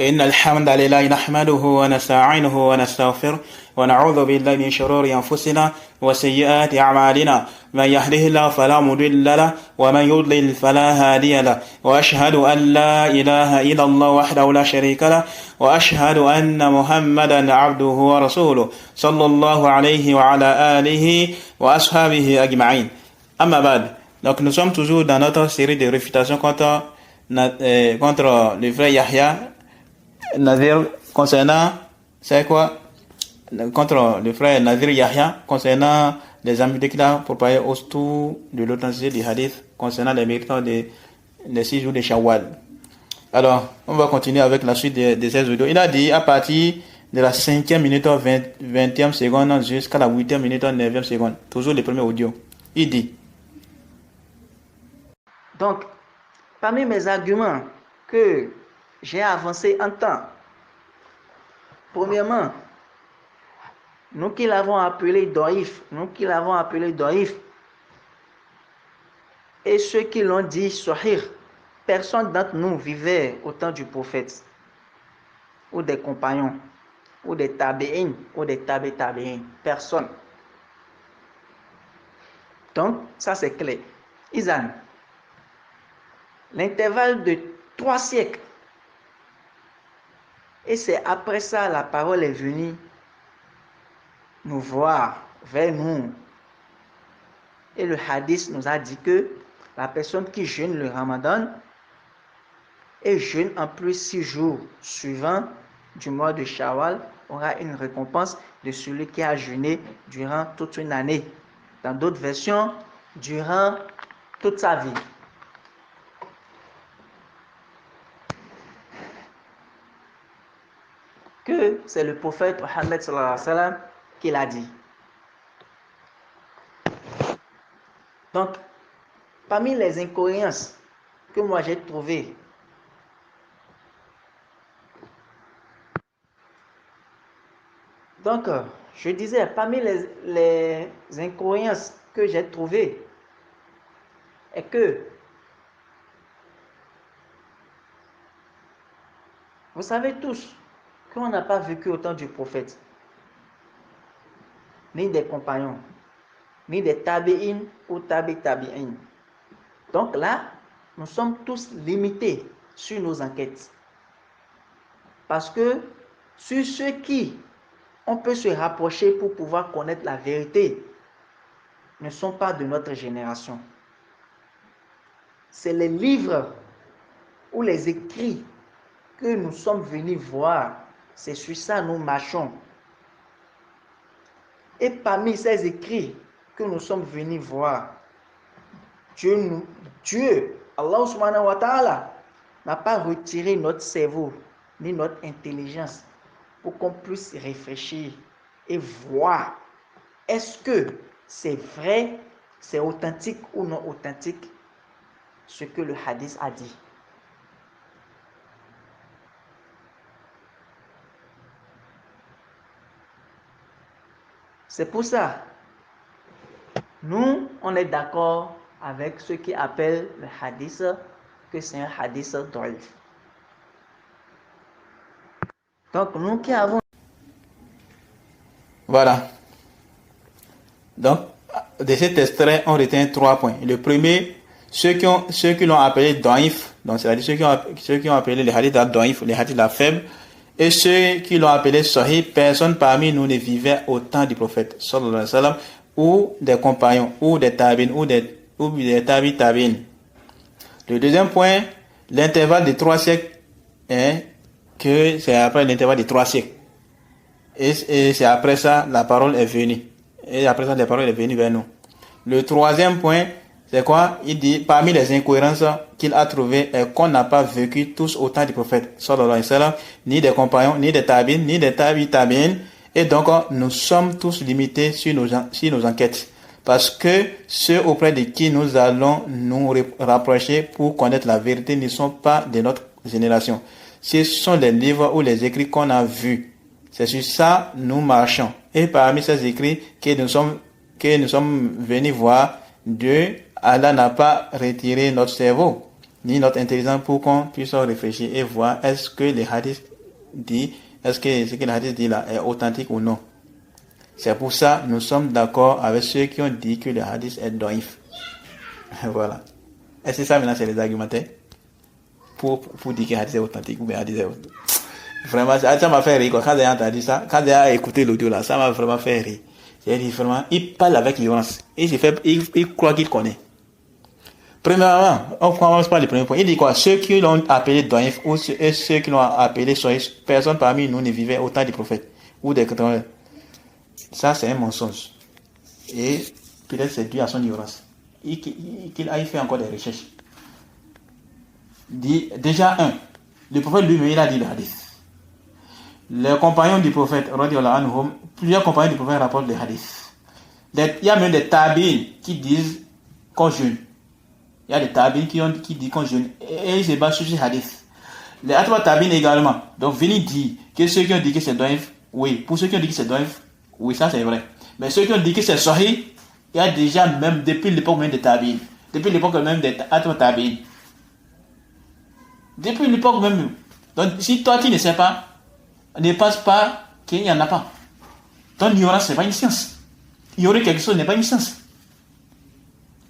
إن الحمد لله نحمده ونستعينه ونستغفره ونعوذ بالله من شرور أنفسنا وسيئات أعمالنا من يهده الله فلا مضل له ومن يضلل فلا هادي له وأشهد أن لا إله إلا الله وحده لا شريك له وأشهد أن محمدا عبده ورسوله صلى الله عليه وعلى آله وأصحابه أجمعين. أما بعد, donc nous sommes toujours dans notre série de réfutations contre le frère Yahya Nadir concernant, c'est quoi? Contre le frère Nadir Yahya concernant les ambiguïtés qu'il a propagées autour de l'authenticité du hadith concernant les méritants des 6 jours de Shawwal. Alors, on va continuer avec la suite de ces vidéos. Il a dit à partir de la 5e minute 20e seconde jusqu'à la 8e minute 9e seconde, toujours le premier audio. Il dit. Donc, parmi mes arguments que j'ai avancé en temps, premièrement, nous qui l'avons appelé Doïf, et ceux qui l'ont dit Sahih, personne d'entre nous vivait au temps du prophète, ou des compagnons, ou des tabi'in, ou des tabi'in, personne. Donc, ça c'est clair. Izan, l'intervalle de 3 siècles, et c'est après ça la parole est venue nous voir, vers nous. Et le hadith nous a dit que la personne qui jeûne le Ramadan et jeûne en plus 6 jours suivants du mois de Shawwal aura une récompense de celui qui a jeûné durant toute une année. Dans d'autres versions, durant toute sa vie. Que c'est le prophète Mohammed sallallahu alayhi wa sallam qui l'a dit. Donc, parmi les incohérences que moi j'ai trouvées, donc je disais, parmi les incohérences que j'ai trouvées, est que vous savez tous qu'on n'a pas vécu au temps du prophète, ni des compagnons, ni des tabi'in ou tabi'in. Donc là, nous sommes tous limités sur nos enquêtes. Parce que sur ceux qui on peut se rapprocher pour pouvoir connaître la vérité, ne sont pas de notre génération. C'est les livres ou les écrits que nous sommes venus voir. C'est sur ça nous marchons. Et parmi ces écrits que nous sommes venus voir, Dieu, Allah subhanahu wa ta'ala, n'a pas retiré notre cerveau ni notre intelligence pour qu'on puisse réfléchir et voir est-ce que c'est vrai, c'est authentique ou non authentique ce que le hadith a dit. C'est pour ça, nous, on est d'accord avec ceux qui appellent le hadith que c'est un hadith doïf. Donc, nous qui avons... Voilà. Donc, de cet extrait, on retient 3 points. Le premier, ceux qui l'ont appelé doïf, donc c'est-à-dire ceux qui ont appelé le hadith doïf, le hadith faible, et ceux qui l'ont appelé sahih, personne parmi nous ne vivait au temps du prophète sallallahu alayhi wa sallam, ou des compagnons, ou des tabi'in, ou des tabi'in. Le deuxième point, l'intervalle de 3 siècles, que c'est après l'intervalle de 3 siècles. Et c'est après ça, la parole est venue. Et après ça, la parole est venue vers nous. Le troisième point, c'est quoi? Il dit, parmi les incohérences qu'il a trouvées, est qu'on n'a pas vécu tous au temps du prophète, sallallahu alayhi wa sallam, ni des compagnons, ni des tabi'in, ni des tabi'in. Et donc, nous sommes tous limités sur nos enquêtes. Parce que ceux auprès de qui nous allons nous rapprocher pour connaître la vérité ne sont pas de notre génération. Ce sont les livres ou les écrits qu'on a vus. C'est sur ça nous marchons. Et parmi ces écrits que nous sommes venus voir, Dieu, Allah n'a pas retiré notre cerveau. ni notre intelligence pour qu'on puisse réfléchir et voir est-ce que les hadiths dit, est-ce que ce que le hadith dit là est authentique ou non. C'est pour ça nous sommes d'accord avec ceux qui ont dit que le hadith est daïf. Voilà. Est-ce que ça maintenant c'est les argumentaires pour dire que le hadith est authentique ou bien le hadith est authentique? Vraiment, ça m'a fait rire quoi. Quand j'ai entendu ça, quand j'ai écouté l'audio là, ça m'a vraiment fait rire. C'est-à-dire vraiment, il parle avec ignorance. Il croit qu'il connaît. Premièrement, on commence par le premier point. Il dit quoi? Ceux qui l'ont appelé daïf ou ceux qui l'ont appelé soïs, personne parmi nous ne vivait autant des prophètes ou des chrétiens. Ça, c'est un mensonge. Et peut-être c'est dû à son ignorance. Qu'il aille faire encore des recherches. Déjà, le prophète lui-même, il a dit le hadith. Les compagnons du prophète, plusieurs compagnons du prophète rapportent les hadiths. Il y a même des tabi'in qui disent qu'on jeûne. Il y a des tabi'in qui disent qu'on jeûne. Et ils se basent sur ces hadiths. Les autres tabi'in également. Donc, venez dire que ceux qui ont dit que c'est daïf, oui. Pour ceux qui ont dit que c'est daïf, oui, ça c'est vrai. Mais ceux qui ont dit que c'est sahih, il y a déjà même depuis l'époque même des tabi'in. Depuis l'époque même des autres tabi'in. Depuis l'époque même. Donc, si toi tu ne sais pas, ne pense pas qu'il n'y en a pas. Ton ignorance, ce n'est pas une science. Il y aurait quelque chose, n'est pas une science.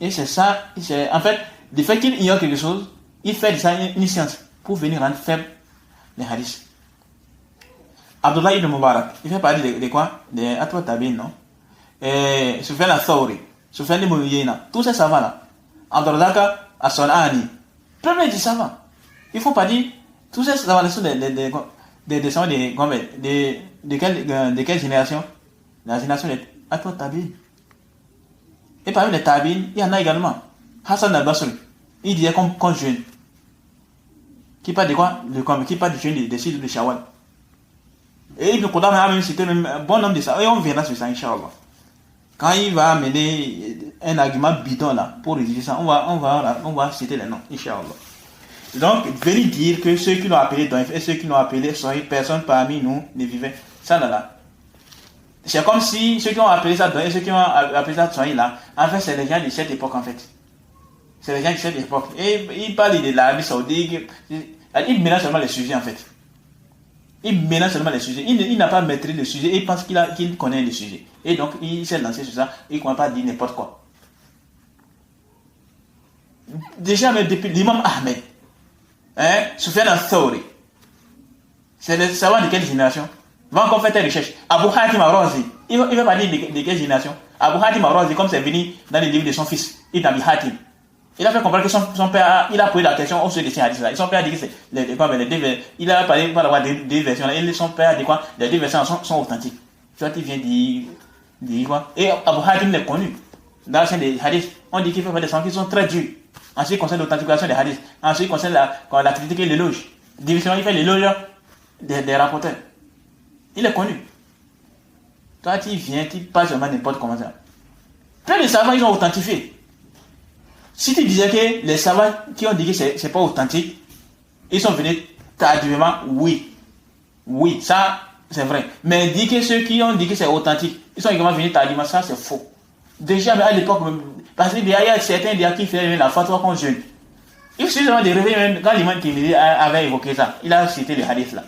Et c'est ça, en fait, le fait qu'il ignore quelque chose, il fait de ça une science pour venir rendre faible les hadiths. Abdullah ibn Mubarak, il fait parler de quoi? Des Atwa Tabi'in, non? Et Sufyan al-Thawri, Sufyan ibn Uyayna, tous ces savants là. Abdurrazzaq as-San'ani, premier du savant. Il faut pas dire, tous ces savants sont des descendants de quelle génération? La génération des Atwa Tabi'in. Et parmi les Tabi'in, il y en a également. Hassan al-Basri, il disait qu'on jeûne. Qui parle de quoi? Qui parle du jeûne des cycles de Shawwal. Et Ibn Qudama a même cité un bon nombre de ça. Et on verra sur ça, Inch'Allah. Quand il va amener un argument bidon là, pour rédiger ça, on va citer les noms, Inch'Allah. Donc, venez dire que ceux qui l'ont appelé daïf et ceux qui l'ont appelé sahih, personne parmi nous ne vivait. Ça là. C'est comme si ceux qui ont appelé ça daïf et ceux qui ont appelé ça sahih là, en fait, c'est les gens de cette époque en fait. C'est les gens de cette époque. Et il parle de l'Arabie Saoudite. Il mélange seulement les sujets en fait. Il mélange seulement les sujets. Il n'a pas maîtrisé le sujet et il pense qu'il connaît le sujet. Et donc, il s'est lancé sur ça. Il ne connaît pas dire n'importe quoi. Déjà, même depuis l'imam Ahmed, Sufyan al-Thawri, c'est le savant de quelle génération? Va encore faire tes recherches. Abu Hatim al-Razi, il ne va pas dire de quelle génération? Abu Hatim al-Razi, comme c'est venu dans les livres de son fils, Ibn Abi Hatim. Il a fait comprendre que son père, il a posé la question au sujet de ces hadiths-là. Son père a dit que c'est les deux, il a parlé par la deux versions. Et son père a dit quoi? Les deux versions sont authentiques. Tu vois, il vient dire quoi? Et Abu Hatim l'est connu. Dans la chaîne des hadiths, on dit qu'il fait des sons qui sont très durs. En ce qui concerne l'authentification des hadiths, en ce qui concerne la critique et l'éloge. Division, il fait l'éloge des rapporteurs. Il est connu. Toi, tu viens, tu passes vraiment n'importe comment ça. Plein de savants, ils ont authentifié. Si tu disais que les savants qui ont dit que c'est pas authentique, ils sont venus tardivement, oui, ça c'est vrai. Mais dire que ceux qui ont dit que c'est authentique, ils sont également venus tardivement, ça c'est faux. Déjà, mais à l'époque, parce qu'il y a certains qui faisaient la fatwa qu'on jeûne. Il suffit seulement de réveiller, même quand l'imam Tirmidhi avait évoqué ça, il a cité les hadiths là.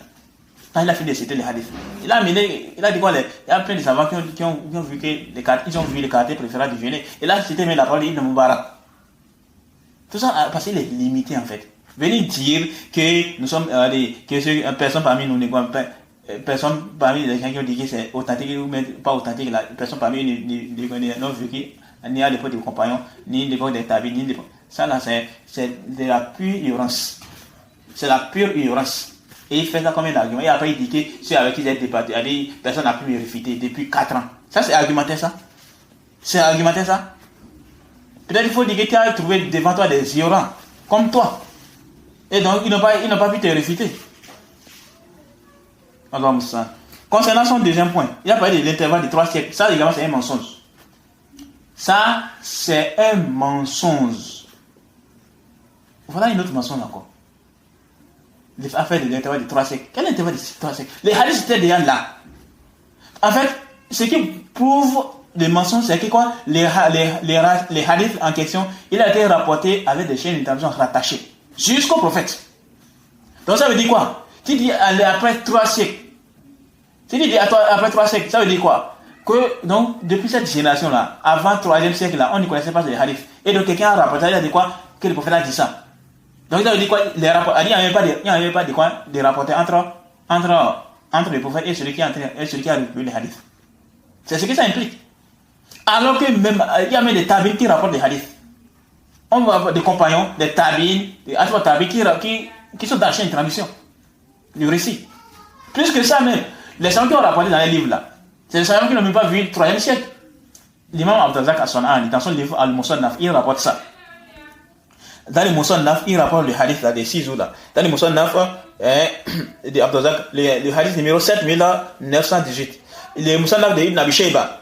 Quand il a fini de citer les hadiths, il a dit quoi? Il y a plein de savants qui ont vu que ils ont vu les caractères préférables du jeûner. Et là, c'était même la parole d'Ibn Mubarak. Tout ça parce qu'il est limité en fait. Venez dire que nous sommes que personne parmi nous personne parmi les gens qui ont dit que c'est authentique ou même pas authentique, personne parmi nous n'ont vu qu'il n'y a des potes de compagnons, ni des potes de tabi, ni des potes. Ça là c'est de la pure ignorance. C'est la pure ignorance. Et il fait ça comme un argument. Et après il dit que ceux avec qui il a débattu, personne n'a pu me réfuter depuis 4 ans. Ça c'est argumentaire ça. C'est argumentaire ça. Peut-être qu'il faut dire que tu as trouvé devant toi des ignorants, comme toi. Et donc, ils n'ont pas pu te réfuter. Concernant son deuxième point, il a parlé de l'intervalle de 3 siècles. Ça, également, c'est un mensonge. Ça, c'est un mensonge. Voilà une autre mensonge encore. L'affaire de l'intervalle de 3 siècles. Quel intervalle de 3 siècles? Les hadiths étaient déjà là. En fait, ce qui prouve le mensonge, c'est que les hadiths en question, il a été rapporté avec des chaînes d'intervention rattachées. jusqu'au prophète. Donc ça veut dire quoi? Tu dis après 3 siècles. Tu dis après 3 siècles, ça veut dire quoi? Que donc depuis cette génération-là, avant 3e siècle là, on ne connaissait pas les hadiths. Et donc quelqu'un a rapporté, il a dit quoi? Que le prophète a dit ça. Donc ça veut dire quoi? Les rapports, il n'y avait pas des rapporteurs entre le prophète et celui qui a reçu les hadiths. C'est ce que ça implique. Alors que même il y a même des tabines qui rapportent les hadiths. On va avoir des compagnons, des tabines, des tabines qui sont dans la chaîne de transmission. Le récit. Plus que ça même, les savants qui ont rapporté dans les livres là, c'est les savants qui n'ont même pas vu le 3e siècle. L'imam Abdrazak As-San'ani, dans son livre Al-Musannaf, il rapporte ça. Dans le Musannaf, il rapporte le hadith là, des 6 jours là. Dans le Musannaf de Abdrazak, le hadith numéro 7918. Le Musannaf de Ibn Abi Shayba,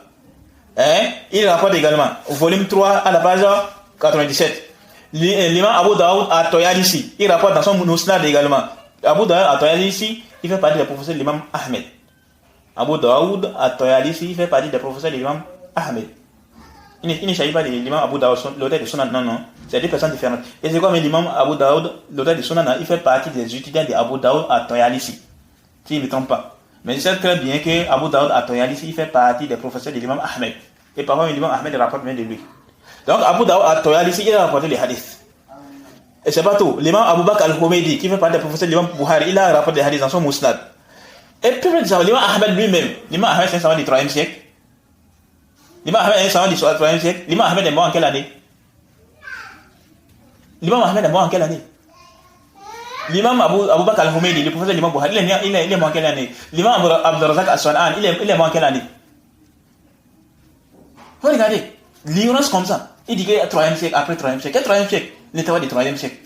il rapporte également, volume 3 à la page 97. L'imam Abu Daoud at-Tayalisi, il rapporte dans son Musnad également. Abu Daoud at-Tayalisi, il fait partie des professeurs de l'imam Ahmed. Abu Daoud at-Tayalisi, il fait partie des professeurs de l'imam Ahmed. Il ne s'agit pas de l'imam Abu Daoud, l'auteur de Sunan, non. C'est deux personnes différentes. Et c'est quoi, mais l'imam Abu Daoud, l'auteur de Sunan, il fait partie des étudiants de Abu Daoud at-Tayalisi. Si je ne me trompe pas. Mais je sais très bien que Abu Daoud at-Tayalisi, il fait partie des professeurs de l'imam Ahmed. Et parfois, l'imam Ahmed rapporte bien de lui. Donc Abu Daoud at-Tayalisi, il a rapporté les hadiths. Et c'est pas tout. L'imam Abu Bakr al-Humaydi, qui fait partie des professeurs de l'imam Bukhari, il a rapporté les hadiths dans son Musnad. Et puis, l'imam Ahmed lui-même, l'imam Ahmed, c'est un savant du 3e siècle. L'imam Ahmed est un savant du 3e siècle. L'imam Ahmed est mort en quelle année? L'imam Ahmed est mort en quelle année? L'imam Abu Bakr al-Humaydi, le professeur de l'imam Bukhari, il est mort en quelle année? L'imam Abdrazak As-San'ani, il est mort en quelle année? Vous regardez, l'ignorance comme ça. Il dit que 3e siècle, après 3e siècle. Quel 3e siècle? Les travaux du 3e siècle.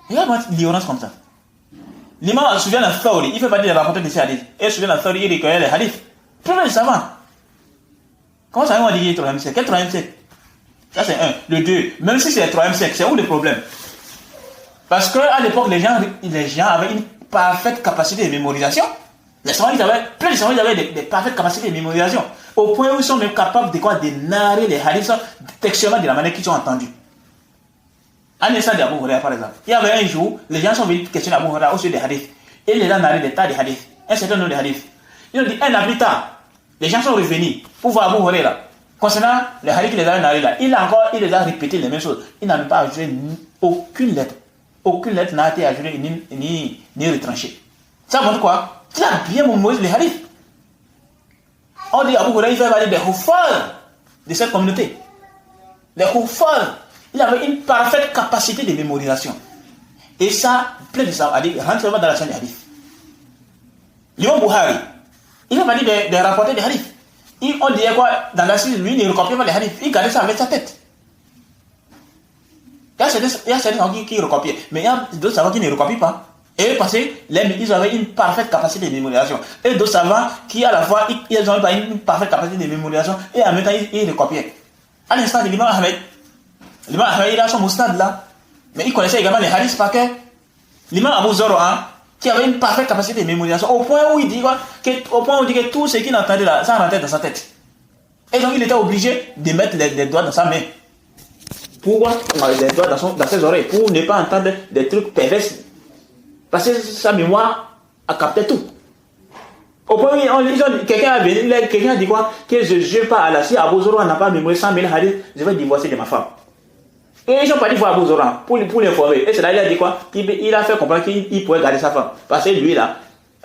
Regarde l'ignorance comme ça. L'imam Sufyan al-Thawri, il fait partie des rapporteurs de ces hadiths. Et Sufyan al-Thawri, il recueillait les hadiths. Premier le savant. Comment ça, on dit qu'il est 3e siècle? Quel 3e siècle? Ça, c'est un. Le 2, même si c'est le 3e siècle, c'est où le problème? Parce qu'à l'époque, les gens avaient une parfaite capacité de mémorisation. Les savants, plein de savants, ils avaient des parfaites capacités de mémorisation. Au point où ils sont même capables de narrer les hadiths textuellement de la manière qu'ils ont entendu. À l'instant d'Abu Huraira, par exemple. Il y avait un jour, les gens sont venus questionner Abu Huraira au sujet des hadiths. Et il a narré des tas de hadiths. Un certain nombre de hadiths. Ils ont dit, un an plus tard, les gens sont revenus pour voir Abu Huraira. Concernant les hadiths qu'il les avait narrés là, il les a répété les mêmes choses. Il n'a même pas ajouté aucune lettre. Aucune lettre n'a été ajoutée ni retranchée. Ça montre quoi? Il a bien mémorisé les hadiths. On dit Abu Huraira, il fait partie des huffaz de cette communauté. Les huffaz, il avait une parfaite capacité de mémorisation. Et ça, plein de ça, rentre vraiment dans la chaîne des hadiths. L'imam Bukhari, il fait partie des rapporteurs des hadiths. On disait quoi? Dans la suite, lui, il ne recopiait pas les hadiths. Il gardait ça avec sa tête. Il y a certains qui recopiaient. Mais il y a d'autres savants qui ne recopient pas. Et parce qu'ils avaient une parfaite capacité de mémorisation. Et d'autres savants qui, à la fois, ils n'ont pas une parfaite capacité de mémorisation. Et en même temps, ils recopiaient. À l'instant de l'imam Ahmed, il a son moustad là. Mais il connaissait également les hadiths par cœur. L'imam Abu Zur'a, qui avait une parfaite capacité de mémorisation, au point où il dit quoi? Au point où il dit que tout ce qu'il entendait là, ça rentrait dans sa tête. Et donc il était obligé de mettre les doigts dans sa main. Pourquoi? Les doigts dans ses oreilles, pour ne pas entendre des trucs pervers. Parce que sa mémoire a capté tout. Au point où quelqu'un a dit quoi? Que je ne jure pas à Allah. Si Abu Zur'a n'a pas mémorisé 100 000 hadiths, je vais divorcer de ma femme. Et ils sont partis voir Abu Zur'a pour l'informer. Et c'est là qu'il a dit quoi? Il a fait comprendre qu'il pouvait garder sa femme. Parce que lui là,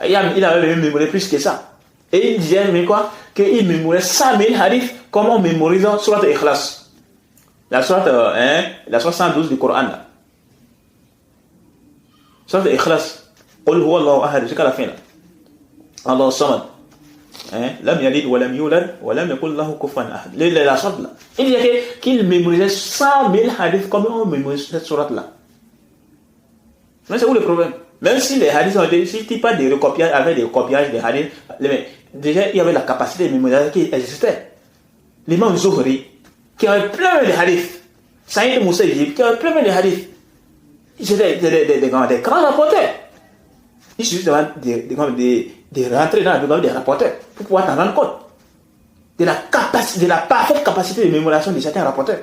il avait même mémorisé plus que ça. Et il disait mais quoi? Qu'il mémorisait 100 000 hadiths comme on mémorise Surat Ikhlas. La Surat 112 du Coran là. Surat Ikhlas. Qul huwa Allahu ahad. Jusqu'à la fin là. Allah samad. Lam yalid wa lam yulad wa lam yakul lahu kufuwan ahad. La surat là. Il disait qu'il mémorisait 100 000 hadiths comme on mémorise cette surat là. Mais c'est où le problème? Même si les hadiths ont été, si tu pas des recopiages avec des copiages des hadiths, déjà il y avait la capacité de mémorisation qui existait. L'imam Zuhri, qui avait plein de hadiths, Saïd Moussaïd, qui avait plein de hadiths, ils étaient des grands rapporteurs. Il suffit de rentrer dans la bibliothèque des rapporteurs pour pouvoir t'en rendre compte de la parfaite capacité de mémorisation de certains rapporteurs.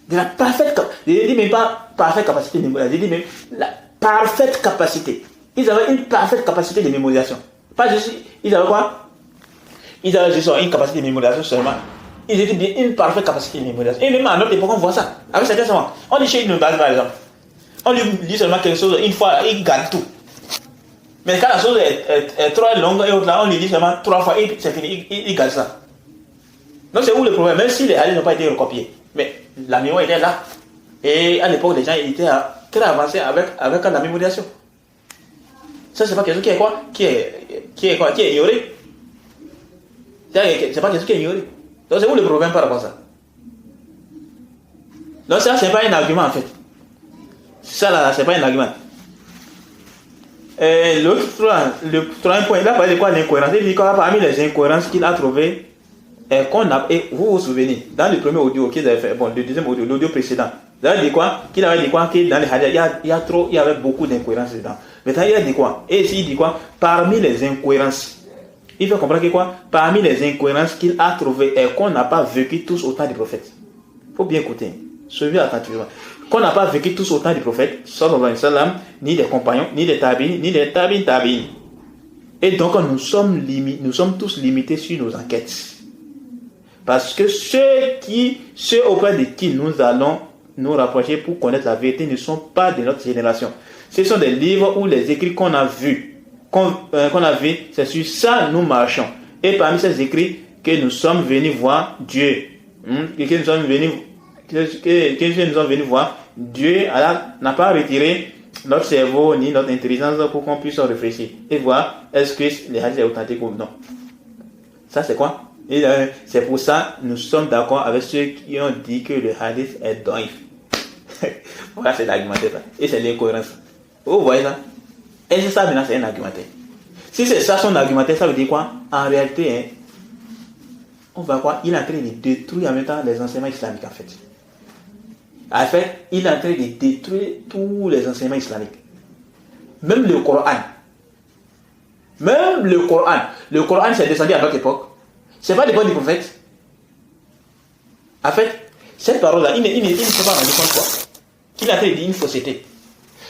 De la parfaite capacité. Je dis même pas parfaite capacité de mémorisation. Je dis même la parfaite capacité. Ils avaient une parfaite capacité de mémorisation. Pas juste, ils avaient quoi? Ils avaient juste une capacité de mémorisation seulement. Ils étaient bien une parfaite capacité de mémorisation. Et même à notre époque, on voit ça. Avec certains savants. On dit chez une base, par exemple. On lui dit seulement quelque chose, une fois, il garde tout. Mais quand la chose est trop longue et autre là, on lui dit seulement 3 fois, et c'est fini, il garde ça. Donc c'est où le problème? Même si les hadiths n'ont pas été recopiés, mais la mémoire était là. Et à l'époque, les gens étaient très avancés avec la mémorisation. Ça, c'est pas quelque chose qui est quoi? Qui est ignoré. C'est pas quelque chose qui est ignoré. Donc c'est où le problème par rapport à ça? Donc ça, c'est pas un argument en fait. Ça là, c'est pas un argument. Le troisième point, il a parlé de quoi? L'incohérence. Il dit quoi? Parmi les incohérences qu'il a trouvées, et vous vous souvenez, dans le premier audio qu'ils avaient fait, bon, le deuxième audio, l'audio précédent, il avait dit quoi? Qu'il avait dit quoi? Que dans les hadiths, il y avait beaucoup d'incohérences dedans. Maintenant, il a dit quoi? Et ici, il dit quoi? Parmi les incohérences, il fait comprendre que quoi? Parmi les incohérences qu'il a trouvées, et qu'on n'a pas vécu tous au temps du prophète. Il faut bien écouter. Suivez attentivement. Qu'on n'a pas vécu tous au temps du prophète, sallallahu alayhi wa sallam, ni des compagnons, ni des tabi'in, ni des tabi'in. Et donc, nous sommes tous limités sur nos enquêtes. Parce que ceux auprès de qui nous allons nous rapprocher pour connaître la vérité ne sont pas de notre génération. Ce sont des livres ou les écrits qu'on a vus. C'est sur ça nous marchons. Et parmi ces écrits que nous sommes venus voir Dieu. Que nous sommes venus voir Dieu. Allah n'a pas retiré notre cerveau ni notre intelligence pour qu'on puisse réfléchir et voir est-ce que les hadiths sont authentiques ou non. Ça c'est quoi? Et c'est pour ça que nous sommes d'accord avec ceux qui ont dit que le hadith est daif. Voilà, c'est l'argumentaire. Et c'est l'incohérence. Vous voyez ça? Et c'est ça maintenant, c'est un argumentaire. Si c'est ça son argumentaire, ça veut dire quoi? En réalité, on va quoi? Il est en train de détruire en même temps les enseignements islamiques en fait. En fait, il est en train de détruire tous les enseignements islamiques. Même le Coran. Le Coran s'est descendu à notre époque. C'est pas l'époque du prophète. En fait, cette parole-là, il ne faut pas rendre compte quoi. Il a fait une fausseté.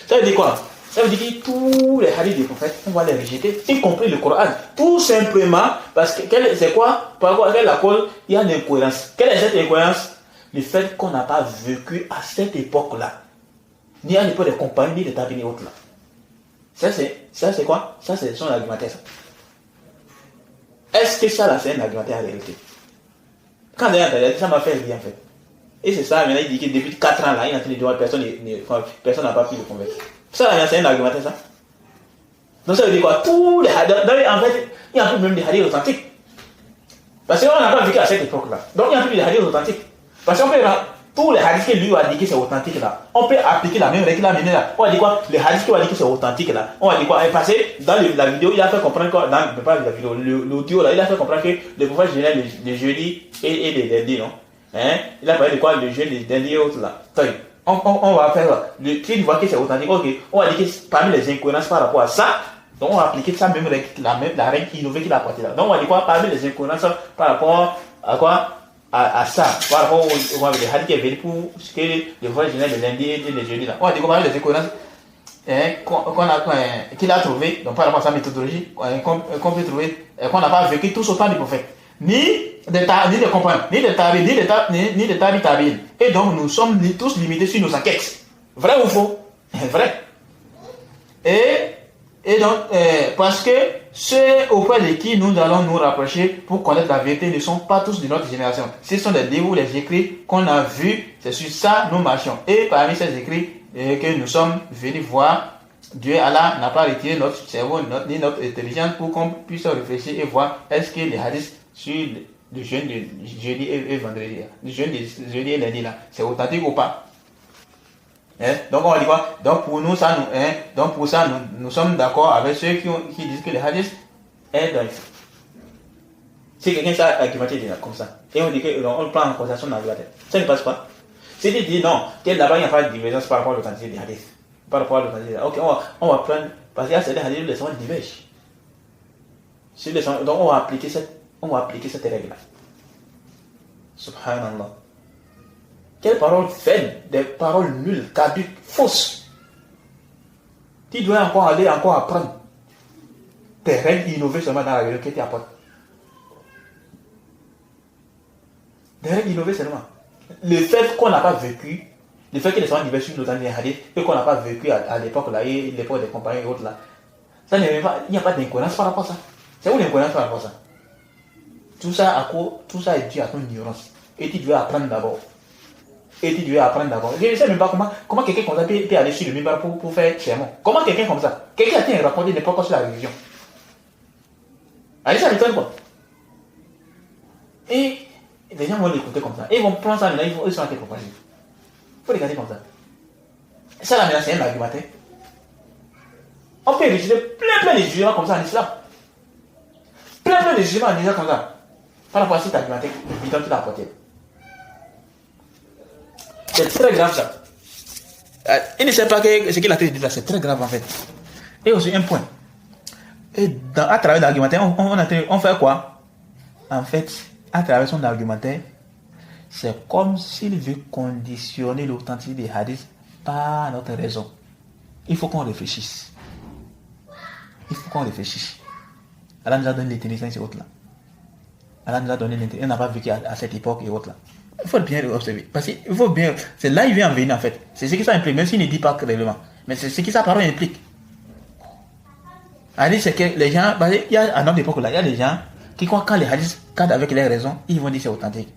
Ça veut dire quoi? Ça veut dire que tous les hadiths du prophète, on va les rejeter, y compris le Coran. Tout simplement parce que c'est quoi? Par rapport à la cause, il y a une incohérence. Quelle est cette incohérence? Le fait qu'on n'a pas vécu à cette époque-là. Ni à l'époque des compagnies, ni des tabines et autres là. Ça c'est quoi? Ça c'est son argumentaire. Ça. Est-ce que ça là c'est un argumentaire en réalité? Quand ça m'a fait rire en fait. Et c'est ça, maintenant il dit que depuis 4 ans là, il est en train de dire personne n'a pas pu le convaincre. Ça là c'est un argumentaire ça. Donc ça veut dire quoi? Tous les hadiths, en fait, il n'y a plus même des hadiths authentiques. Parce qu'on n'a pas vécu à cette époque là. Donc il n'y a plus de hadiths authentiques. Parce qu'on peut tous les hadiths que lui a dit que c'est authentique là, on peut appliquer la même règle là, on va dire quoi? Les hadiths qui ont dit que c'est authentique là, on va dire quoi? Parce que dans la vidéo, il a fait comprendre que, pas la vidéo, l'audio là, il a fait comprendre que le prophète général le jeudi et les lundis, non? Hein? Il a parlé de quoi? Le jeudi, les lundis et autres là. On va faire, si il voit que c'est authentique, ok, on va dire que parmi les incohérences par rapport à ça, donc on va appliquer ça même la règle innovée qu'il a apportée là. Donc on va dire quoi? Parmi les incohérences par rapport à quoi? À ça, par rapport au hadith qui est venu pour ce que le voyage général de lundi et de jeudi là. On va dire comment les incohérences qu'il a trouvé, donc par rapport à sa méthodologie, qu'on peut trouver, qu'on n'a pas vécu tous au temps du prophète. Ni des compagnons, ni des tabi'in. Et donc nous sommes tous limités sur nos enquêtes. Vrai ou faux? Vrai. Et donc, parce que ceux auprès de qui nous allons nous rapprocher pour connaître la vérité ne sont pas tous de notre génération. Ce sont des livres, les écrits qu'on a vus, c'est sur ça nous marchons. Et parmi ces écrits que nous sommes venus voir, Dieu Allah n'a pas retiré notre cerveau ni notre intelligence pour qu'on puisse réfléchir et voir est-ce que les hadiths sur le jeûne de jeudi et vendredi, le jeûne de jeudi et lundi là, c'est authentique ou pas? Donc on va dire quoi? Donc pour nous ça nous sommes d'accord avec ceux qui disent que les hadiths est daif. Si quelqu'un s'est argumenté comme ça et on dit qu'on prend en considération dans la tête, ça ne passe pas. Si tu dis non, là-bas il n'y a pas de divergence par rapport à l'authenticité des hadiths, par rapport à l'authenticité. Ok, on va prendre parce qu'il y a certains hadiths où les gens divergent. Donc on va appliquer cette règle là. Subhanallah. Quelles paroles faibles, des paroles nulles, caduques, fausses. Tu dois encore aller apprendre tes règles innovées seulement dans la religion que tu apportes. Des règles innovées seulement. Le fait qu'on n'a pas vécu, le fait que les gens divergent sur nos hadiths et qu'on n'a pas vécu à l'époque là, et l'époque des compagnons et autres là, ça il n'y a pas d'incohérence par rapport à ça. C'est où l'incohérence par rapport à ça? Tout ça est dû à ton ignorance. Et tu dois apprendre d'abord. Je ne sais même pas comment quelqu'un comme ça peut aller sur le mimbar pour faire sermon. Comment quelqu'un comme ça? Quelqu'un a raconté n'importe quoi sur la religion. Allez, ça m'étonne quoi. Et les gens vont l'écouter comme ça. Et ils vont prendre ça maintenant, ils sont à tes propagés. Il faut regarder comme ça. Ça là maintenant, c'est un argumentaire. On peut utiliser plein de jugements comme ça en islam. Plein de jugements en islam comme ça. Par rapport à cet argumentaire, le bidon qu'il a apporté. C'est très grave ça. Il ne sait pas ce qu'il a dit là, c'est très grave en fait. Et aussi un point. Et à travers l'argumentaire, on fait quoi? En fait, à travers son argumentaire, c'est comme s'il veut conditionner l'authenticité des hadiths par notre raison. Il faut qu'on réfléchisse. Allah nous a donné l'intelligence et autres là. Allah nous a donné l'intelligence. On n'a pas vécu à cette époque et autres là. Il faut bien observer. Parce qu'il faut bien. C'est là qu'il vient en venir en fait. C'est ce que ça implique, même s'il ne dit pas clairement. Mais c'est ce que sa parole implique. C'est que les gens. Il y a à notre époque là, il y a des gens qui croient quand les hadiths cadrent avec les raisons, ils vont dire que c'est authentique.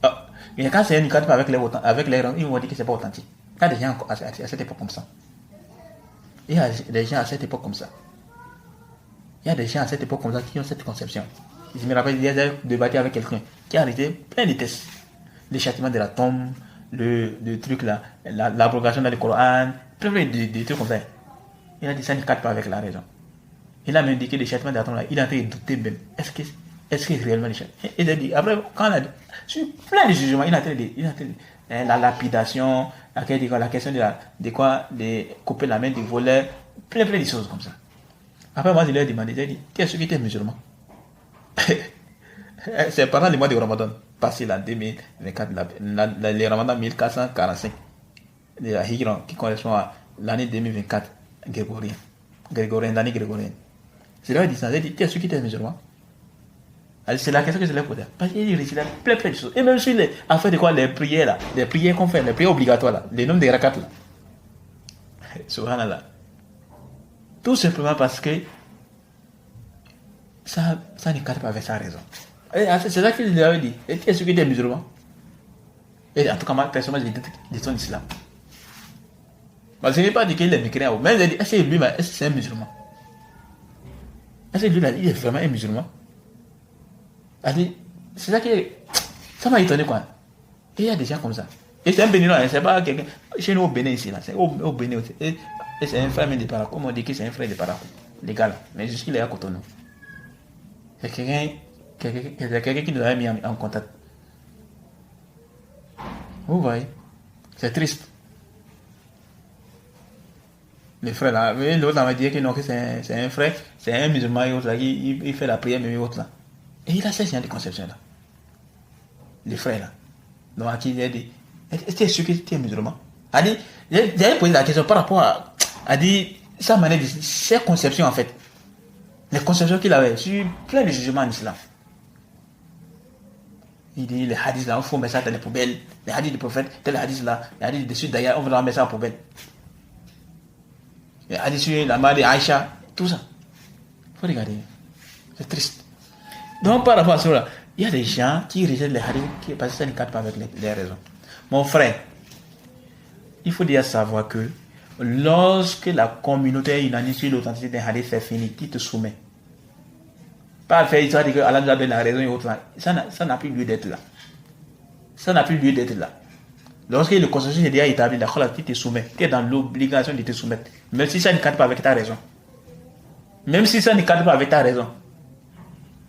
Mais quand c'est un cadre pas avec les raisons, ils vont dire que c'est pas authentique. Il y a des gens à cette époque comme ça. Il y a des gens à cette époque comme ça. Qui ont cette conception. Je me rappelle, il y a débattu avec quelqu'un qui a arrêté plein de tests. Le châtiment de la tombe, le truc là, l'abrogation dans le Coran, plein de trucs comme ça. Il a dit ça ne cadre pas avec la raison. Il a même dit que le châtiment de la tombe là, il a en train de douter même. Est-ce que réellement le châtiment? Il a dit, après, quand on a sur plein de jugements, il a en train de la lapidation, la question de couper la main du voleur, plein de choses comme ça. Après, moi, je lui ai demandé, j'ai dit, qu'est-ce que tu es musulman? C'est pendant le mois de Ramadan, passé la 2024, le Ramadan 1445, de la Hijra, qui correspond à l'année 2024 l'année grégorienne. C'est là qu'il dit ça, j'ai dit, qu'est-ce que tu es musulman? C'est la question que je lui ai posée. Parce qu'il dit, il plein de choses. Et même sur les affaires de quoi, les prières là, les prières qu'on fait, les prières obligatoires là, les noms des rakats là. Subhanallah. Tout simplement parce que ça ne cadre pas avec sa raison. Et c'est ça qu'il lui avait dit. Est-ce que tu es musulman? Et en tout cas, personnellement, je dis de son islam. Mais je n'ai pas dit qu'il est mécréant. Mais j'ai dit, est-ce que lui, est-ce que c'est un musulman? Est-ce que lui, il est vraiment un musulman? C'est ça que ça m'a étonné quoi. Et il y a des gens comme ça. Et c'est un béninois, c'est pas quelqu'un. Chez nous au Bénin ici, là, c'est au Bénin aussi. Et c'est un frère de Parakou. Comme on dit que c'est un frère de Parakou. Les gars là. Mais jusqu'il est à Cotonou. C'est quelqu'un qui nous a mis en contact. Vous voyez. C'est triste. Les frères là. Mais l'autre m'a dit que non, que c'est un frère, c'est un musulman et autre là. Il fait la prière, mais autre là. Et il a ce genre de conception là. Les frères là. Donc à qui il a dit, est-ce que sûr que tu es musulman? J'avais posé la question par rapport à dire sa manière de ses conceptions en fait. Les conceptions qu'il avait sur plein de jugements en islam. Il dit les hadiths là, il faut mettre ça dans les poubelles. Les hadiths du prophète, tel hadith là, les hadiths dessus d'ailleurs, on va mettre ça en poubelle. Les hadiths sur la mère de Aïcha, tout ça. Il faut regarder. C'est triste. Donc par rapport à cela, il y a des gens qui rejettent les hadiths parce que ça ne cadre pas avec les raisons. Mon frère, il faut déjà savoir que lorsque la communauté est unanime sur l'authenticité d'un hadith, c'est fini, qui te soumet. Pas faire histoire de que Allah nous a donné la raison et autres. Ça n'a plus lieu d'être là. Ça n'a plus lieu d'être là. Lorsque le consensus est déjà établi, d'accord, tu te soumets. Tu es dans l'obligation de te soumettre. Même si ça ne cadre pas avec ta raison. Même si ça ne cadre pas avec ta raison.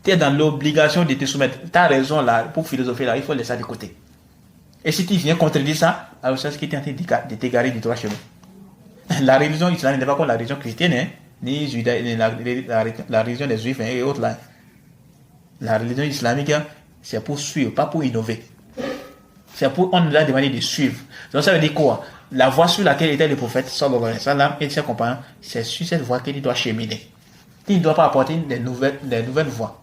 Tu es dans l'obligation de te soumettre. Ta raison là, pour philosopher là, il faut laisser ça de côté. Et si tu viens contredire ça, alors c'est ce qui est en train de t'égarer du droit chemin. La religion islamique n'est pas comme la religion chrétienne, hein, ni la religion des juifs et autres là. La religion islamique, c'est pour suivre, pas pour innover. On nous a demandé de suivre. Donc ça veut dire quoi? La voie sur laquelle était le prophète sallallahu alayhi wa sallam et ses compagnons, c'est sur cette voie qu'il doit cheminer. Il ne doit pas apporter des nouvelles voies.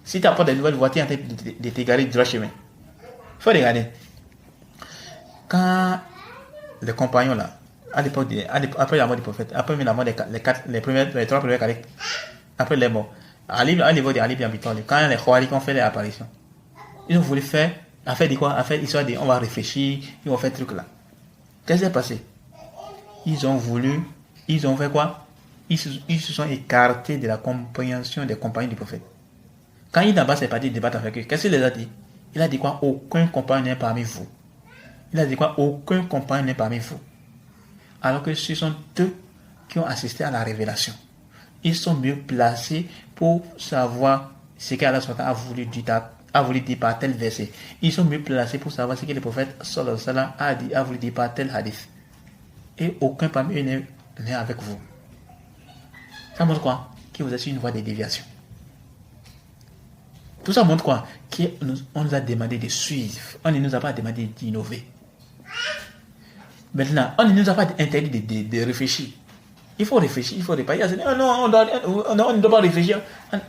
Si tu apportes des nouvelles voies, tu es en train de t'égarer du droit chemin. Il faut regarder. Quand les compagnons là, à l'époque, après la mort du prophète, après la mort les trois premiers califes, après les morts, à l'époque de Ali ibn Abi Talib, quand les Khawarij ont fait les apparitions, ils ont voulu faire quoi? Histoire de on va réfléchir, ils vont faire truc là. Qu'est-ce qui s'est passé? Ils ont fait quoi? Ils se sont écartés de la compréhension des compagnons du prophète. Quand il d'abord s'est parti débattre avec eux, qu'est-ce qu'il les a dit? Il a dit quoi? Aucun compagnon n'est parmi vous. Il a dit quoi? Aucun compagnon n'est parmi vous. Alors que ce sont eux qui ont assisté à la révélation. Ils sont mieux placés pour savoir ce qu'Allah a voulu dire par tel verset. Ils sont mieux placés pour savoir ce que le prophète sallallahu alayhi wa sallam a voulu dire par tel hadith. Et aucun parmi eux n'est avec vous. Ça montre quoi? Que vous êtes sur une voie de déviation. Tout ça montre quoi? On nous a demandé de suivre. On ne nous a pas demandé d'innover. Maintenant, on ne nous a pas interdit de réfléchir. Il faut réfléchir, il faut réparer. Non, on ne doit pas réfléchir.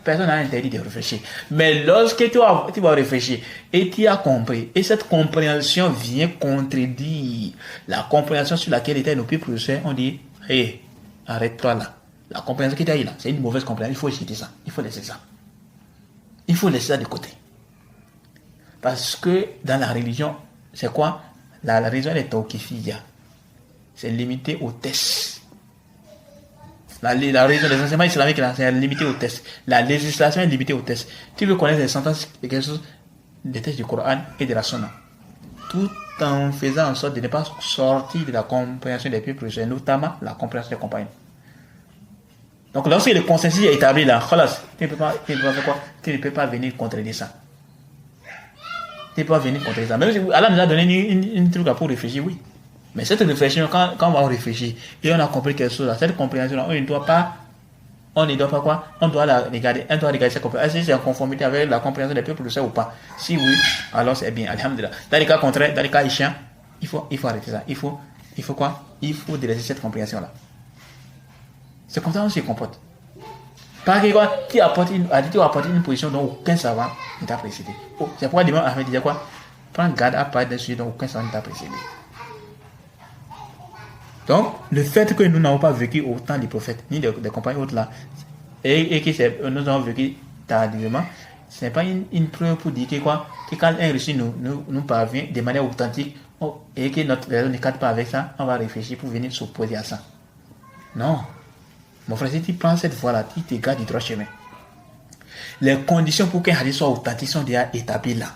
Personne n'a interdit de réfléchir. Mais lorsque tu vas réfléchir et tu as compris, et cette compréhension vient contredire la compréhension sur laquelle étaient nos peuples, on dit, hé, arrête-toi là. La compréhension que tu as eue là, c'est une mauvaise compréhension. Il faut jeter ça. Il faut laisser ça. Il faut laisser ça de côté. Parce que dans la religion, c'est quoi? La religion est tawqifiyya. C'est limité aux tests. La religion des enseignements islamiques, là, c'est limité aux tests. La législation est limitée aux tests. Tu veux connaître les sentences, quelque chose, des textes du Coran et de la Sunna. Tout en faisant en sorte de ne pas sortir de la compréhension des peuples, notamment la compréhension des compagnons. Donc lorsque le consensus est établi là, tu ne peux pas venir contredire ça. Tu ne peux pas venir contredire ça. Même si Allah nous a donné une truc pour réfléchir, oui. Mais cette réflexion, quand on va réfléchir et on a compris quelque chose, cette compréhension, on ne doit pas quoi? On doit la regarder. On doit regarder cette compréhension. Est-ce que c'est en conformité avec la compréhension des peuples, ou pas? Si oui, alors c'est bien. Alhamdulillah. Dans les cas contraires, dans les cas chiants, il faut arrêter ça. Il faut quoi? Il faut délaisser cette compréhension là. C'est comme ça qu'on se comporte. Parce que quoi, tu apportes une position dont aucun savant ne t'a précédé. C'est pourquoi l'imam Ahmed disait quoi? Prends garde à parler d'un sujet dont aucun savant ne t'a précédé. Donc, le fait que nous n'avons pas vécu au temps des prophètes, ni des compagnons autres là, et que nous avons vécu tardivement, ce n'est pas une preuve pour dire que quoi, que quand un récit nous parvient de manière authentique, et que notre raison ne cadre pas avec ça, on va réfléchir pour venir s'opposer à ça. Non. Mon frère, si tu prends cette voie-là, tu t'égares du droit chemin. Les conditions pour qu'un hadith soit authentique sont déjà établies là.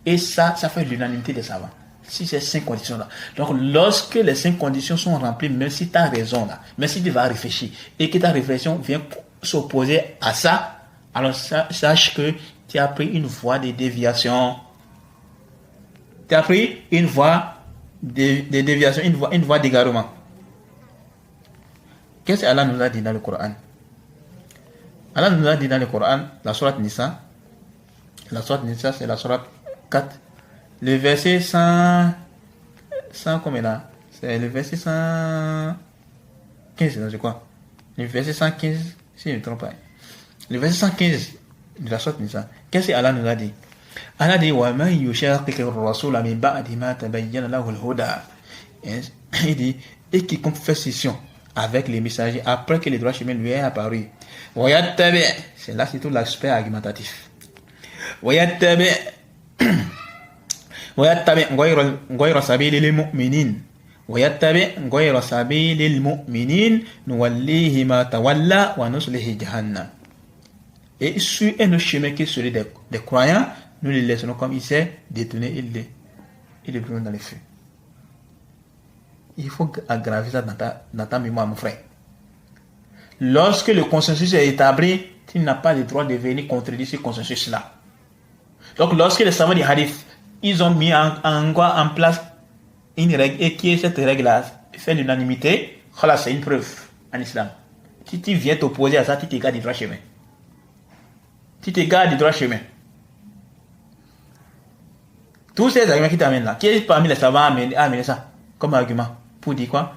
Et ça fait l'unanimité des savants. Si ces 5 conditions-là. Donc, lorsque les 5 conditions sont remplies, même si tu as raison là, même si tu vas réfléchir, et que ta réflexion vient s'opposer à ça, alors sache que tu as pris une voie de déviation. Tu as pris une voie de déviation, une voie d'égarement. Qu'est-ce que Allah nous a dit dans le Coran? Allah nous a dit dans le Coran, la sourate Nisa. La sourate Nisa, c'est la sourate 4. Le verset 100 combien là? C'est le verset 115, je crois. Le verset 115, si je ne me trompe pas. Le verset 115 de la sourate Nisa. Qu'est-ce que Allah nous a dit? Allah dit wa man yushaqiqi ar-rasula min ba'di ma tabayyana lahu al-huda. Il dit, et quiconque fait scission avec les messagers après que le droit chemin lui est apparu. C'est là, c'est tout l'aspect argumentatif. غير سبيل المؤمنين غير سبيل المؤمنين نوليه ما تولى ونصله جهنم. Et sur un autre chemin qui est celui des croyants, nous les laisserons comme il s'est détourné et le brûlons dans les feux. Il faut aggraver ça dans ta mémoire, mon frère. Lorsque le consensus est établi, tu n'as pas le droit de venir contredire ce consensus-là. Donc, lorsque les savants du hadith, ils ont mis en place une règle, et qui est cette règle-là, fait l'unanimité, voilà, c'est une preuve en islam. Si tu viens t'opposer à ça, tu t'égares du droit chemin. Tous ces arguments qui t'amènent là, qui est parmi les savants à amener ça comme argument pour dire quoi?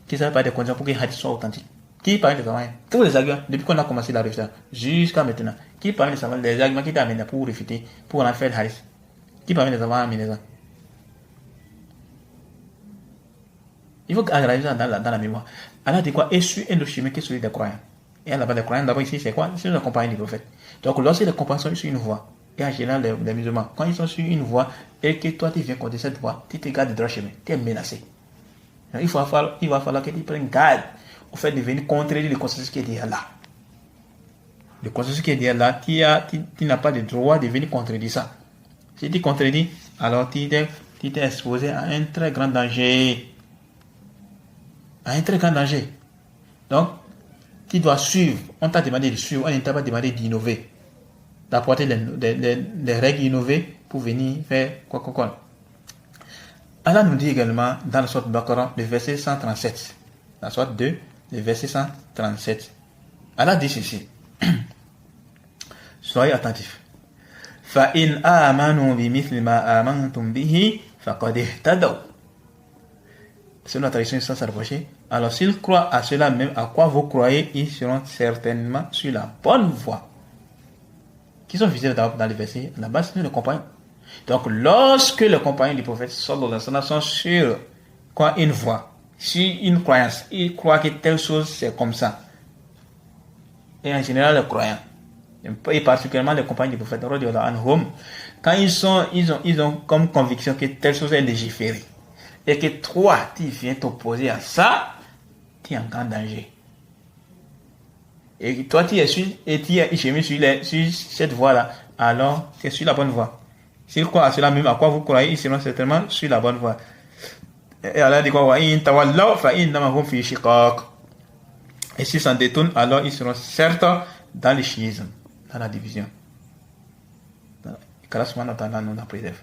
Qu'il ne s'agit pas des conditions pour que les hadiths soient authentiques. Qui parmi les savants? Tous les arguments, depuis qu'on a commencé la recherche jusqu'à maintenant, qui parmi les savants, les arguments qui t'amènent pour réfuter, pour en faire le hadith? Qui parmi les savants a amené ça? Il faut aggraver ça dans la mémoire. Allah dit quoi? Et sur un autre chemin que celui des croyants. Et là-bas, les croyants, d'abord ici, c'est quoi? C'est le compagnon du prophète. Donc, lorsque les compagnons sont sur une voie, et en général, les musulmans, quand ils sont sur une voie, et que toi, tu viens contre cette voie, tu te gardes de droit chemin, tu es menacé. Donc, il va falloir que tu prennes garde au fait de venir contredire le consensus qui est dit là. Le consensus qui est dit là, tu n'as pas le droit de venir contredire ça. Si tu contredis, alors tu t'es exposé à un très grand danger. À un très grand danger. Donc, tu dois suivre. On t'a demandé de suivre, on ne t'a pas demandé d'innover. D'apporter les règles innovées pour venir faire quoi. Allah nous dit également dans la sourate Baqarah, le verset 137. La sourate 2, le verset 137. Allah dit ceci. Soyez attentifs. فَإِنْ آمَنُوا بِمِثْلِ مَا آمَنْتُمْ بِهِ فَقَدْ اهْتَدَوْا. Selon la tradition sans s'approcher, alors s'ils croient à cela même à quoi vous croyez, ils seront certainement sur la bonne voie. Qui sont visés dans les versets, à la base, c'est le compagnon. Donc, lorsque les compagnons du prophète sallallahu alayhi wa sallam sont sur quoi une voie, sur une croyance, ils croient que telle chose c'est comme ça. Et en général, les croyants, et particulièrement les compagnons du prophète, quand ils ont comme conviction que telle chose est légiférée, et que toi, tu viens t'opposer à ça, tu es en grand danger. Et toi, tu es sur cette voie-là, alors tu es sur la bonne voie. S'ils croient à cela même, à quoi vous croyez, ils seront certainement sur la bonne voie. Et Allah dit quoi? Et s'ils s'en détournent, alors ils seront certes dans le chiisme, dans la division. qu'Allah subhanahu wa ta'ala nous en préserve.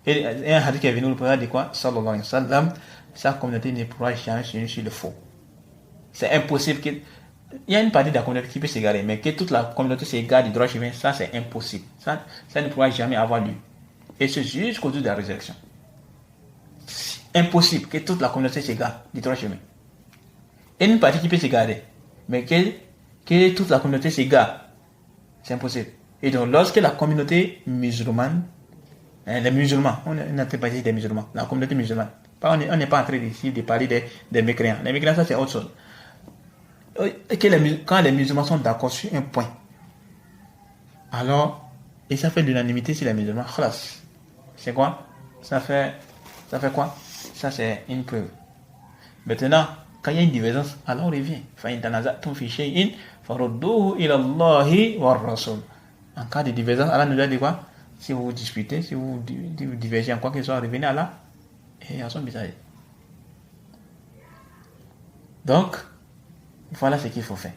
Et un hadith qui est venu, le prophète dit quoi? Sallallahu alayhi wa sallam, sa communauté ne pourra jamais s'unir sur le faux. C'est impossible que... Il y a une partie de la communauté qui peut s'égarer, mais que toute la communauté s'égare du droit chemin, ça c'est impossible. Ça ne pourra jamais avoir lieu. Et c'est jusqu'au jour de la résurrection. C'est impossible que toute la communauté s'égare du droit chemin. Il y a une partie qui peut s'égarer, mais que toute la communauté s'égare, c'est impossible. Et donc, lorsque la communauté musulmane, les musulmans, on n'a pas dit des musulmans, la communauté musulmane, on n'est pas en train ici de parler des mécréants. Les mécréants, ça c'est autre chose. Quand les musulmans sont d'accord sur un point, alors, et ça fait l'unanimité sur les musulmans, c'est quoi? Ça fait quoi? Ça c'est une preuve. Maintenant, quand il y a une divergence, alors on revient. En cas de divergence, Allah nous a dit quoi? Si vous vous disputez, si vous divergez en quoi que ce soit, revenez à Allah et à son visage. Donc, voilà ce qu'il faut faire.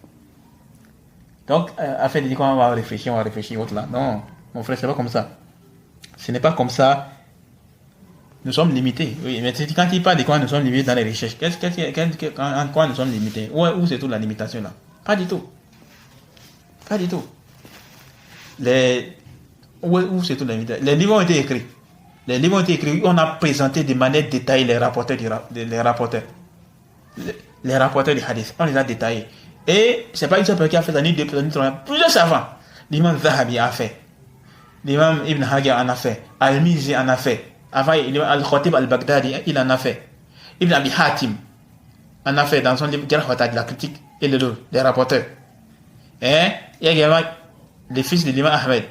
Donc, afin de dire qu'on va réfléchir, autre là. Non, mon frère, c'est pas comme ça. Ce n'est pas comme ça. Nous sommes limités. Oui, mais quand il parle de quoi nous sommes limités dans les recherches, en quoi nous sommes limités? Où c'est toute la limitation là? Pas du tout. Pas du tout. Où c'est toute la limitation? Les livres ont été écrits. On a présenté de manière détaillée les rapporteurs des hadiths. On les a détaillés. Et c'est pas une seule personne qui a fait ça, ni deux personnes, ni trois. Plusieurs savants. L'imam Zahabi a fait. L'imam Ibn Hajar en a fait. Al-Mizi en a fait. Avant, Al-Khatib al-Baghdadi, il en a fait. Ibn Abi Hatim en a fait dans son livre la critique et les rapporteurs. Et il y a également les fils de l'imam Ahmed,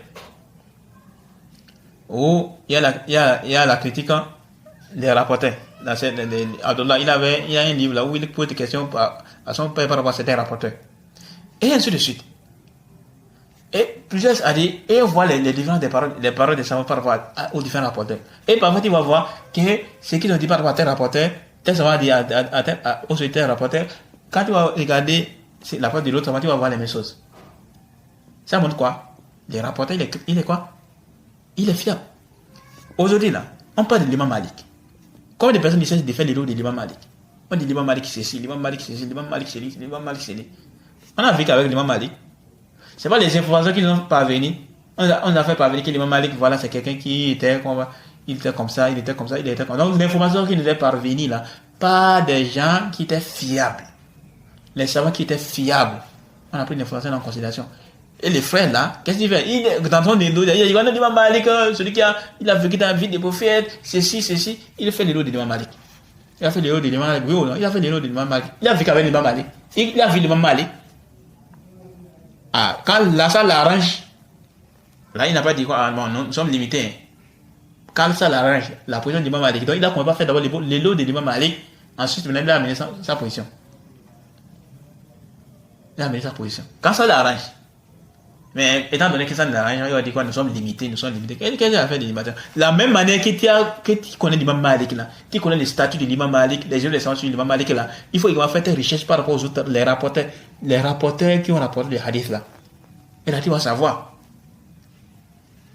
où il y a la critique des rapporteurs. Abdullah, il y a un livre là où il pose des questions à son père par rapport à certains rapporteurs. Et ainsi de suite. Et plusieurs a dit, et on voit les paroles des savants par rapport aux différents rapporteurs. Et parfois, tu vas voir que ce qu'ils ont dit par rapport à tel rapporteur, tel savant a dit aux tel rapporteur. Quand tu vas regarder la parole de l'autre savant, tu vas voir les mêmes choses. Ça montre quoi? Les rapporteurs, il est quoi? Il est fiable. Aujourd'hui, là, on parle de l'imam Malik. Combien de personnes essaient de faire les lots de l'imam Malik? On dit l'imam Malik c'est ci, l'imam Malik c'est ci, l'imam Malik c'est ci, l'imam Malik c'est ci. On a vu qu'avec l'imam Malik, c'est pas les informations qui nous ont parvenu. On a fait parvenir que l'imam Malik, voilà, c'est quelqu'un qui était, il était comme ça, il était comme ça, il était comme ça. Donc l'information qui nous est parvenue là, pas des gens qui étaient fiables. Les savants qui étaient fiables. On a pris l'information en considération. Et les frères là, qu'est-ce qu'il fait? Il est dans son dos, il dit l'imam Malik, celui il a vécu dans la vie des prophètes, ceci, il fait l'héros de l'imam Malik. Il a fait l'héros de l'imam Malik, oui ou non? Il a fait l'héros de l'imam Malik. Il a vécu avec l'imam Malik. Il a vu l'imam Malik. Ah, quand là ça l'arrange, là il n'a pas dit quoi, ah, non, nous sommes limités. Quand ça l'arrange, la position de l'imam Malik, donc il a commencé à faire d'abord l'héros de l'imam Malik, ensuite maintenant il a amené sa position. Il a amené sa position. Quand ça l'arrange, mais étant donné que ça ne l'arrange, il va dire quoi, nous sommes limités. Qu'est-ce qu'il a fait de l'imitation? La même manière que tu connais l'imam Malik là, tu connais les statuts de l'imam Malik, les gens les statuts de l'imam Malik là, il faut faire tes recherches par rapport aux autres, les rapporteurs qui ont rapporté les hadiths là. Et là tu vas savoir.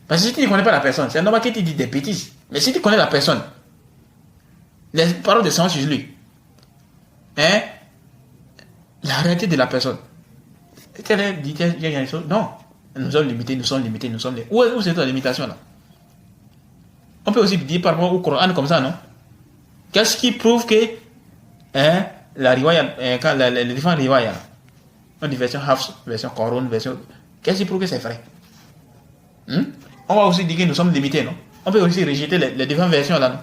Parce que si tu ne connais pas la personne, c'est normal que tu dis des bêtises. Mais si tu connais la personne, les paroles de sens sur lui, hein, la réalité de la personne, quelle dit il y a une chose? Non. Nous sommes limités. Où c'est la limitation là? On peut aussi dire par rapport au Coran comme ça, non? Qu'est-ce qui prouve que la riwaya, quand les différents riwaya, on dit version Hafs, version Qur'an, version. Qu'est-ce qui prouve que c'est vrai? On va aussi dire que nous sommes limités, non? On peut aussi rejeter les différentes versions là, non?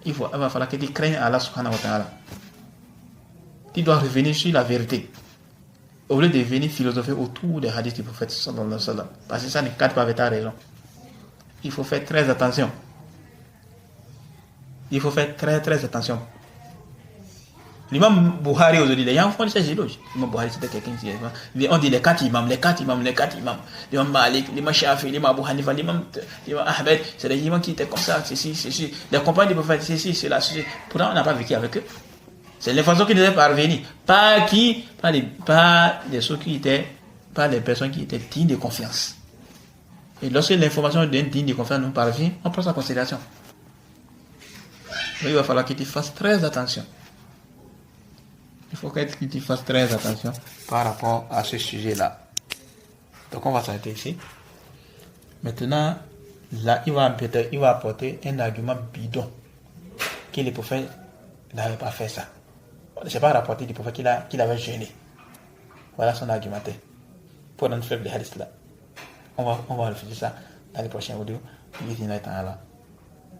Il va falloir que tu craignes Allah subhanahu wa ta'ala. Tu dois revenir sur la vérité. Au lieu de venir philosopher autour des hadiths du prophète sallallahu alayhi wa sallam. Parce que ça ne cadre pas avec ta raison. Il faut faire très attention. Il faut faire très attention. L'imam Bukhari aujourd'hui, les gens font ces éloges. L'imam Bukhari c'était quelqu'un qui on dit les quatre imams. L'imam Malik, l'imam Shafi, l'imam Abu Hanifa, l'imam Ahmed, c'est des imams qui étaient comme ça, ceci. Les compagnons du prophète, c'est là. Pourtant on n'a pas vécu avec eux. C'est l'information qui nous est parvenue. Pas les personnes qui étaient dignes de confiance. Et lorsque l'information d'un digne de confiance nous parvient, on prend sa considération. Mais il va falloir que tu fasses très attention. Il faut que tu fasses très attention par rapport à ce sujet-là. Donc on va s'arrêter ici. Maintenant, là, il va apporter un argument bidon que les prophètes n'avaient pas fait ça. C'est pas rapporté du prophète qu'il avait jeûné. Voilà son argumentaire. Pour notre faible hadith là. On va réfléchir ça dans les prochaines vidéos.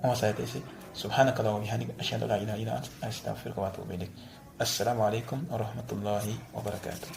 On va s'arrêter ici. Subhanakallah wa bihamdika ashhadu an la ilaha illa anta astaghfiruka wa atubu ilayk. Assalamu alaikum wa rahmatullahi wa barakatuh.